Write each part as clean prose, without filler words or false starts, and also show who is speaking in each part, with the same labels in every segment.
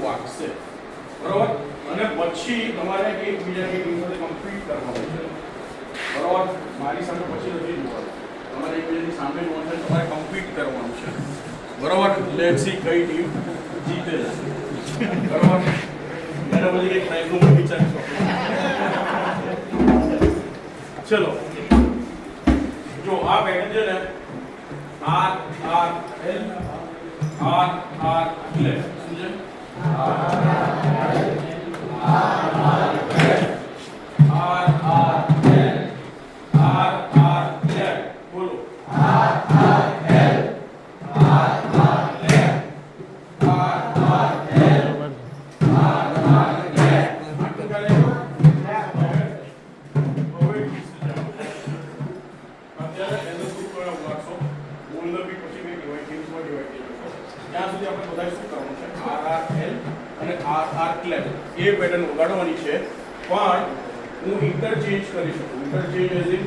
Speaker 1: વાગશે બરોબર અને પછી તમારે એકબીજાની ટીમ સાથે કમ્પીટ કરવાનું છે બરોબર મારી સામે પછી નથી જોવાનું તમારે એકબીજાની સામે જોવાનું છે તમારે કમ્પીટ કરવાનું છે બરોબર લેટ્સ સી કઈ ટીમ જીતે છે બરોબર એના પછી એક પ્રાઇઝનું વિચારશો ચલો જો આ પેટર્ન છે ને R R L R R L સમજે બોલો એ પેટર્ન વગાડવાની છે પણ હું ઇન્ટરચેન્જ કરી શકું interchange as in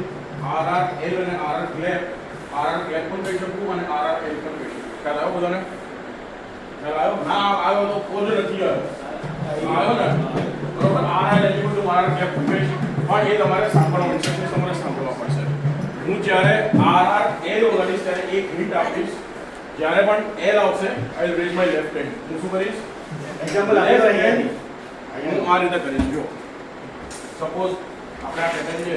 Speaker 1: RR L અને RR ક્લેપ પણ કહી શકું અને RR L પણ કહી શકું ખ્યાલ આવ્યો બધાને ખ્યાલ આવ્યો ના આવ્યો તો કોઈ નથી આવ્યો ને બરોબર RR L બધું RR ક્લેપ પણ કહી શકું પણ એ તમારે સાંભળવાનું છે તમારે સાંભળવા પડશે હું જ્યારે RR L વગાડીશ ત્યારે એક હિન્ટ આપીશ જ્યારે પણ L આવશે I will raise my left hand હું શું કરીશ એક્ઝામ્પલ આ રીતે કરીશ જો સપોઝ આપણે આ પેટર્ન છે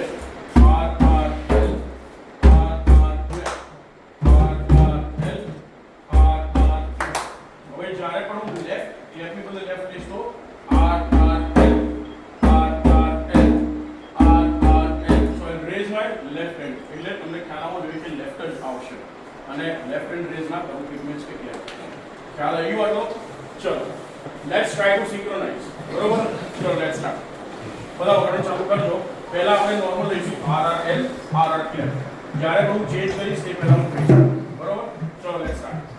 Speaker 1: R R L R R L R R હવે જ્યારે પણ હું લેફ્ટની બદલે લેફ્ટ લઈશ તો R R L R R L R R L so I raise my left hand એટલે તમને ખ્યાલ આવવો જોઈએ કે લેફ્ટ જ આવશે અને લેફ્ટ હેન્ડ રેઝ ના કરું ઇટ મીન્સ કે ખ્યાલ આવ્યો હતો ચલો લેટ્સ ટ્રાય ટુ સિંક્રોનાઇઝ બરોબર ચલો લેટ્સ સ્ટાર્ટ બધા વગાડો ચાલુ કરજો પહેલા આપણે નોર્મલ લઈશું RR L RR ક્લેપ જ્યારે હું ચેન્જ કરીશ તે પહેલા હું કહીશ બરોબર ચલો લેટ્સ સ્ટાર્ટ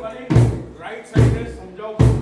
Speaker 1: ખાલી રાઈટ સાઈડને સમજાવું